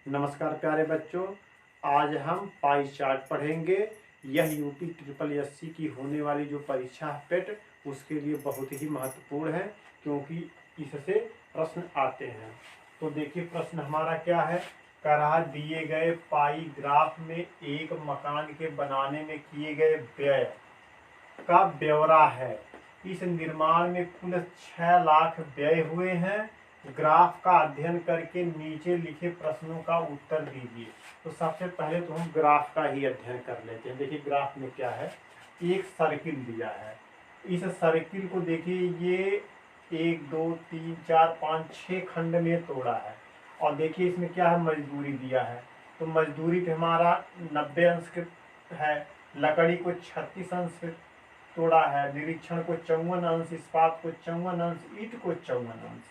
नमस्कार प्यारे बच्चों, आज हम पाई चार्ट पढ़ेंगे। यह यूपी ट्रिपल एससी की होने वाली जो परीक्षा है पेट, उसके लिए बहुत ही महत्वपूर्ण है क्योंकि इससे प्रश्न आते हैं। तो देखिए प्रश्न हमारा क्या है। कह रहा दिए गए पाई ग्राफ में एक मकान के बनाने में किए गए व्यय का ब्यौरा है। इस निर्माण में कुल 6 लाख व्यय हुए हैं। ग्राफ का अध्ययन करके नीचे लिखे प्रश्नों का उत्तर दीजिए। तो सबसे पहले तो हम ग्राफ का ही अध्ययन कर लेते हैं। देखिए ग्राफ में क्या है, एक सर्किल दिया है। इस सर्किल को देखिए ये 1 2 3 4 5 6 खंड में तोड़ा है। और देखिए इसमें क्या है, मजदूरी दिया है। तो मजदूरी पे हमारा 90 अंश है। लकड़ी को 36 अंश तोड़ा है। निरीक्षण को 54 अंश, इस्पात को 54 अंश, ईंट को 54 अंश।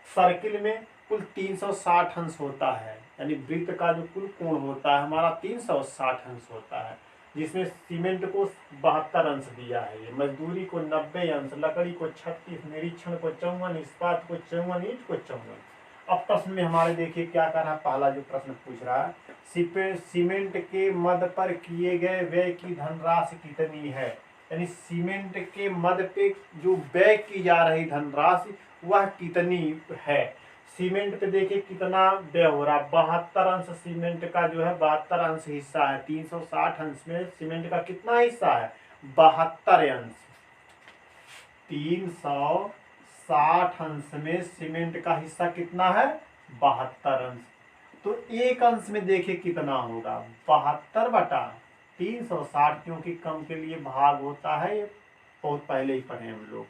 सर्किल में कुल 360 अंश होता है, यानी वृत्त का जो कुल कोण होता है हमारा 360 अंश होता है, जिसमें सीमेंट को 72 अंश दिया है, मजदूरी को 90 अंश, लकड़ी को 36, निरीक्षण को 54, इस्पात को 54, ईंट को 54। अब प्रश्न में हमारे देखिए क्या कर रहा है। पहला जो प्रश्न पूछ रहा है, सीमेंट के मद पर किए गए व्यय की धनराशि कितनी है। यानी सीमेंट के मद पे जो व्यय की जा रही धनराशि वह कितनी है। सीमेंट पे देखिए कितना व्यय हो रहा है, 72 अंश सीमेंट का जो है 72 अंश हिस्सा है। 360 अंश में सीमेंट का कितना हिस्सा है, 72 अंश। 360 अंश में सीमेंट का हिस्सा कितना है, 72 अंश। तो एक अंश में देखिए कितना होगा, 72/360, क्योंकि कम के लिए भाग होता है, ये बहुत पहले ही पढ़े हम लोग।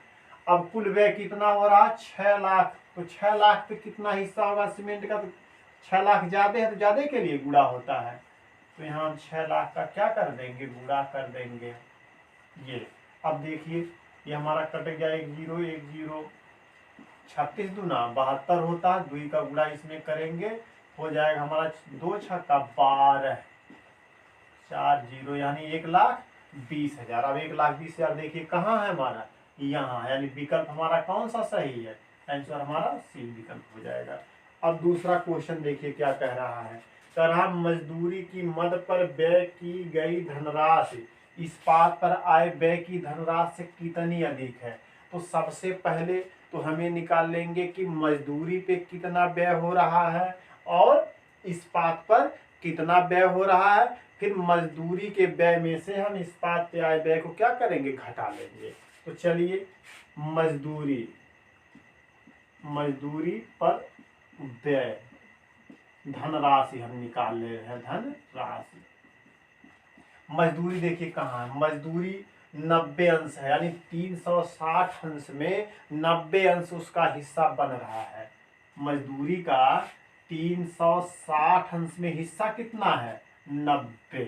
अब कुल व्यय कितना हो रहा है, 6 लाख। तो 6 लाख पे कितना हिस्सा होगा सीमेंट का, तो 6 लाख ज्यादा है तो ज्यादा के लिए गुणा होता है। तो यहाँ 6 लाख का क्या कर देंगे, गुणा कर देंगे ये। अब देखिए ये हमारा कट गया, 1 0 1 0, 36 दूना 72 होता है। 2 का गुणा इसमें करेंगे, हो जाएगा हमारा 2 छक्का 12, 4 0, यानी 1,20,000। अब 1,20,000 देखिए कहाँ है हमारा, यहाँ, यानी विकल्प हमारा कौन सा सही है, आंसर हमारा सी विकल्प हो जाएगा। अब दूसरा क्वेश्चन देखिए क्या कह रहा है। कह रहा मजदूरी की मद पर व्यय की गई धनराशि इस्पात पर आए व्यय की धनराशि से कितनी अधिक है। तो सबसे पहले तो हमें निकाल लेंगे कि मजदूरी पे कितना व्यय हो रहा है और इस्पात पर कितना व्यय हो रहा है। फिर मजदूरी के व्यय में से हम इस्पात पे आए व्यय को क्या करेंगे, घटा लेंगे। तो चलिए मजदूरी पर व्यय धनराशि हम निकाल ले रहे हैं। धनराशि मजदूरी देखिए कहाँ है, मजदूरी 90 अंश है, यानी 360 अंश में 90 अंश उसका हिस्सा बन रहा है। मजदूरी का 360 अंश में हिस्सा कितना है, 90।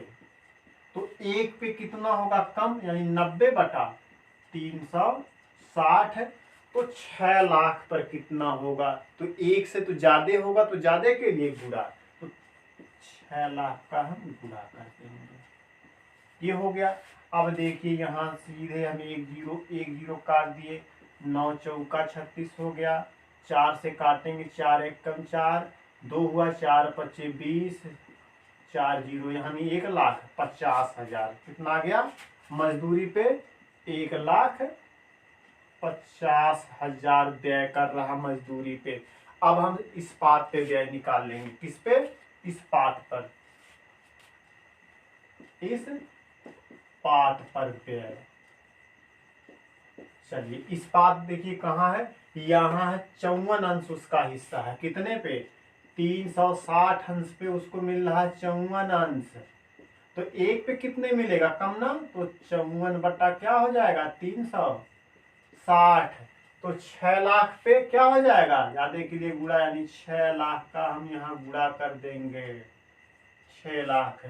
तो एक पे कितना होगा, कम, यानी 90/360। तो 6 लाख पर कितना होगा, तो एक से तो ज्यादा होगा, तो ज्यादा के लिए गुणा। तो 6 लाख का हम गुणा करते हैं, ये हो गया। अब देखिए यहाँ सीधे हम 1 0 काट दिए, 9 चौका 36 हो गया। 4 से काटेंगे, 4 1 कम 4, 2 हुआ, 4 5 20, 4 0, यानी 1,50,000। कितना आ गया, मजदूरी पे 1,50,000 व्यय कर रहा मजदूरी पे। अब हम इस्पात पे व्यय निकाल लेंगे, किस पे, इस्पात पर, इस्पात पर व्यय। चलिए इस्पात देखिए कहाँ है, यहाँ है, 54 अंश उसका हिस्सा है। कितने पे, 360 अंश पे उसको मिल रहा है 54 अंश। तो एक पे कितने मिलेगा, कम ना, तो 54 बटा क्या हो जाएगा, 360। तो 6 लाख पे क्या हो जाएगा, ज्यादा के लिए गुणा, यानी 6 लाख का हम यहाँ गुणा कर देंगे। 6 लाख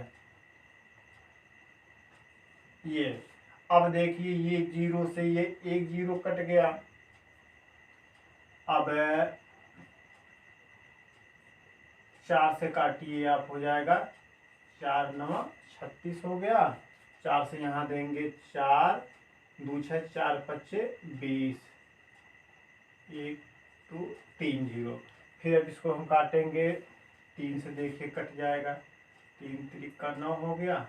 ये। अब देखिए ये 0 से ये 1 0 कट गया। अब 4 से काटिए, आप हो जाएगा 4 9 36 हो गया। 4 से यहाँ देंगे 4 2 6 4 5 20, 1 2 3 0। फिर अब इसको हम काटेंगे, 3 से देखिए कट जाएगा, 3 त्रिक 9 हो गया,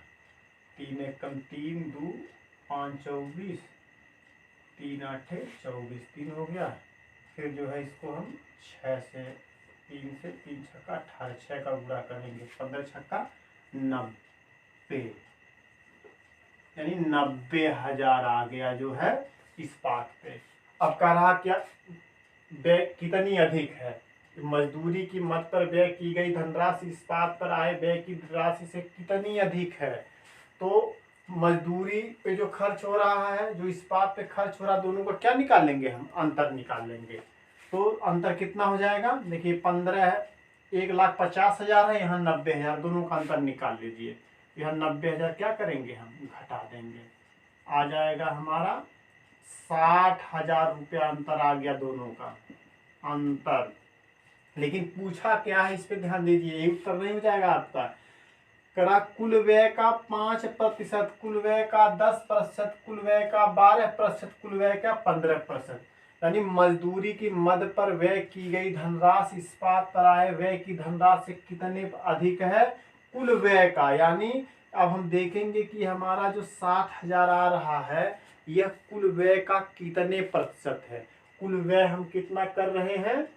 3 एकम 3, 2 5 24, 3 8 24, 3 हो गया। फिर जो है इसको हम 6 से 3 से 3 छक्का 18, 6 का गुणा करेंगे, 15 छक्का 90, यानी 90,000 आ गया जो है इस्पात पे। अब कह रहा क्या व्यय कितनी अधिक है, मजदूरी की मद पर व्यय की गई धनराशि इस्पात पर आए व्यय की राशि से कितनी अधिक है। तो मजदूरी पे जो खर्च हो रहा है, जो इस्पात पे खर्च हो रहा है, दोनों को क्या निकाल लेंगे हम, अंतर निकाल लेंगे। तो अंतर कितना हो जाएगा, देखिए 15 है, 1,50,000 है, यहाँ 90,000, दोनों का अंतर निकाल लीजिए। यहाँ 90,000 क्या करेंगे हम, घटा देंगे, आ जाएगा हमारा 60,000 रुपया अंतर आ गया दोनों का अंतर। लेकिन पूछा क्या है, इस पे ध्यान दीजिए, ये उत्तर नहीं हो जाएगा आपका। करा कुल व्यय का 5%, कुल व्यय का 10%, कुल व्यय का 12%, कुल व्यय का 15%, यानी मजदूरी की मद पर व्यय की गई धनराशि इस्पात पर आए व्यय की धनराशि कितने अधिक है, कुल व्यय का। यानी अब हम देखेंगे कि हमारा जो 60,000 आ रहा है, यह कुल व्यय का कितने प्रतिशत है। कुल व्यय हम कितना कर रहे हैं,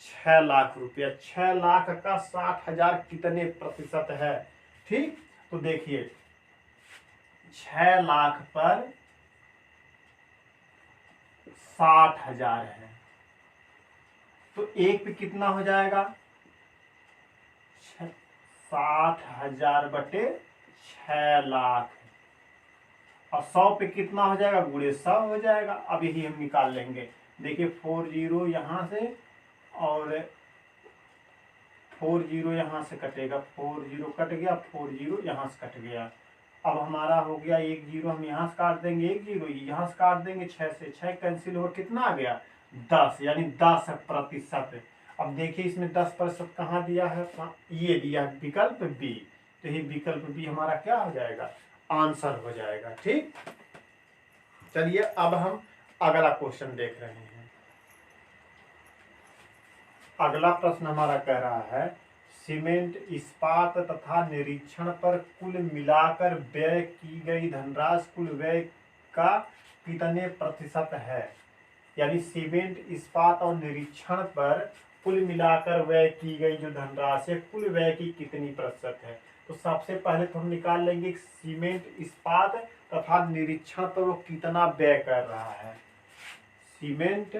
6 लाख रुपया, 6 लाख का 60,000 कितने प्रतिशत है। ठीक, तो देखिए 6 लाख पर 60,000 है, तो एक पे कितना हो जाएगा, 60,000 बटे 6 लाख, और 100 पे कितना हो जाएगा, गुणे 100 हो जाएगा। अब यही हम निकाल लेंगे, देखिए 40 यहाँ से और 40 यहाँ से कटेगा, 40 कट गया, 40 यहाँ से कट गया। अब हमारा हो गया 1 0, हम यहाँ से काट देंगे, 1 0 यहाँ से काट देंगे, 6 से 6 कैंसिल हो, कितना आ गया 10, यानी 10%। अब देखिए इसमें 10% कहाँ दिया है, ये दिया है विकल्प बी, तो ये विकल्प बी हमारा क्या हो जाएगा, आंसर हो जाएगा। ठीक, चलिए अब हम अगला क्वेश्चन देख रहे हैं। अगला प्रश्न हमारा कह रहा है, सीमेंट इस्पात तथा निरीक्षण पर कुल मिलाकर व्यय की गई धनराशि कुल व्यय का कितने प्रतिशत है। यानी सीमेंट इस्पात और निरीक्षण पर कुल मिलाकर व्यय की गई जो धनराशि कुल व्यय की कितनी प्रतिशत है। तो सबसे पहले तो हम निकाल लेंगे सीमेंट इस्पात तथा निरीक्षण पर वो कितना व्यय कर रहा है। सीमेंट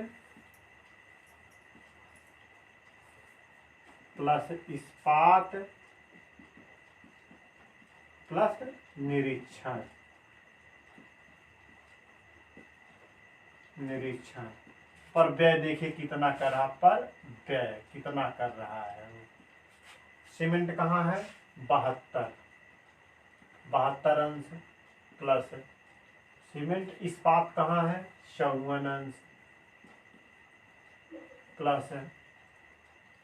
प्लस इस्पात प्लस निरीक्षण पर व्यय देखिए कितना कर रहा, पर व्यय कितना कर रहा है। सीमेंट कहाँ है, 72 अंश, प्लस सीमेंट इस्पात कहाँ है, 54 अंश, प्लस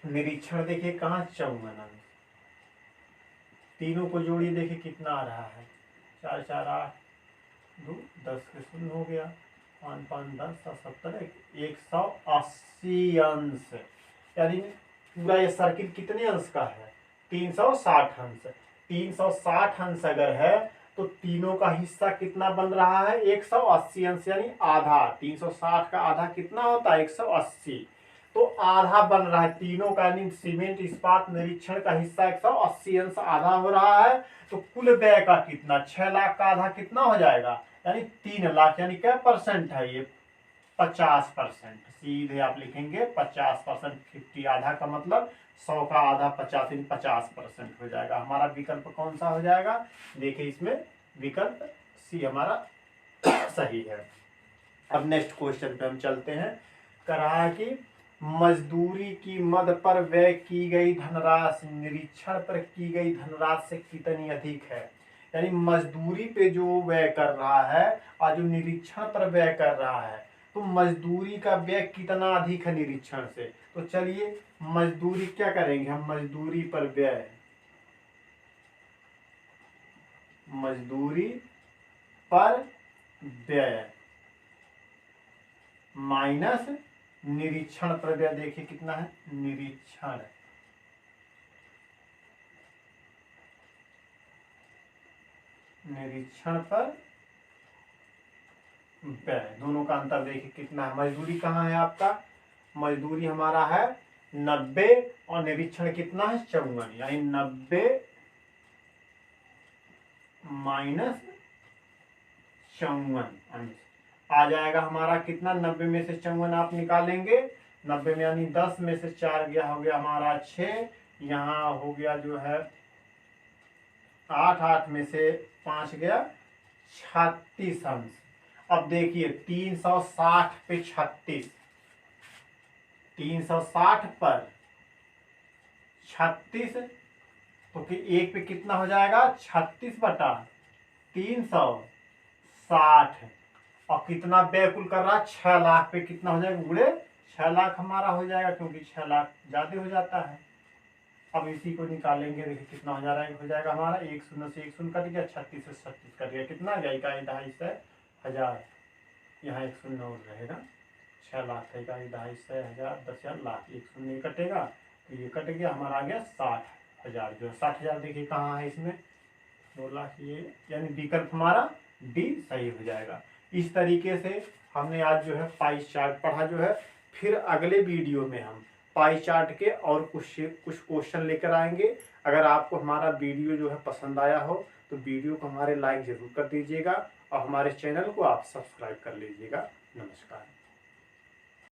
निरीक्षण देखिए कहाँ, 54 अंश। तीनों को जोड़िए, देखिए कितना आ रहा है, 4 4 8 2 10 के शून्य हो गया, 5 5 10 70 180 अंश। यानी पूरा ये सर्किल कितने अंश का है, 360 अंश। 360 अंश अगर है तो तीनों का हिस्सा कितना बन रहा है, 180 अंश, यानी आधा। 360 का आधा कितना होता है, 180, तो आधा बन रहा है तीनों का, यानी सीमेंट इस्पात निरीक्षण का हिस्सा 180 अंश आधा हो रहा है। तो कुल व्यय का कितना, 6 लाख का आधा कितना हो जाएगा, यानी 3 लाख, यानी क्या परसेंट है ये, 50%। सीधे आप लिखेंगे 50%, 50 आधा का मतलब 100 का आधा 50, 50% हो जाएगा। हमारा विकल्प कौन सा हो जाएगा, देखिए इसमें विकल्प सी हमारा सही है। अब नेक्स्ट क्वेश्चन पे हम चलते हैं। कह रहा है कि मजदूरी की मद पर व्यय की गई धनराशि निरीक्षण पर की गई धनराशि से कितनी अधिक है। यानी मजदूरी पे जो व्यय कर रहा है और जो निरीक्षण पर व्यय कर रहा है, तो मजदूरी का व्यय कितना अधिक है निरीक्षण से। तो चलिए मजदूरी क्या करेंगे हम, मजदूरी पर व्यय, मजदूरी पर व्यय माइनस निरीक्षण पर व्यय, देखिए कितना है, निरीक्षण निरीक्षण पर व्यय, दोनों का अंतर देखिए कितना है। मजदूरी कहाँ है आपका, मजदूरी हमारा है 90 और निरीक्षण कितना है 54, यानी 90 माइनस 54 आ जाएगा हमारा कितना। 90 में से 54 आप निकालेंगे, 90 में यानी 10 में से 4 गया, हो गया हमारा 6, यहाँ हो गया जो है 8, 8 में से 5 गया 36 अंश। अब देखिए 360 पे 36, 360 पर 36, तो कि एक पे कितना हो जाएगा 36/360, और कितना व्यय कुल कर रहा है 6 लाख पे कितना हो जाएगा गुणे 6 लाख हमारा हो जाएगा, क्योंकि 6 लाख ज्यादा हो जाता है। अब इसी को निकालेंगे, देखिए कितना हो जाएगा हमारा, 1 शून्य से 1 शून्य कट गया, 36 से 36 कट गया, कितना गया 2,500 यहाँ 1 शून्य और रहेगा, 6 लाख का 2,500 10,000 लाख, 1 शून्य कटेगा तो ये कट गया, हमारा आ गया 60,000। जो 60,000 देखिए कहाँ है इसमें 2 लाख, ये यानी विकल्प हमारा डी सही हो जाएगा। इस तरीके से हमने आज जो है पाई चार्ट पढ़ा जो है। फिर अगले वीडियो में हम पाई चार्ट के और कुछ क्वेश्चन लेकर आएंगे। अगर आपको हमारा वीडियो जो है पसंद आया हो तो वीडियो को हमारे लाइक जरूर कर दीजिएगा और हमारे चैनल को आप सब्सक्राइब कर लीजिएगा। नमस्कार।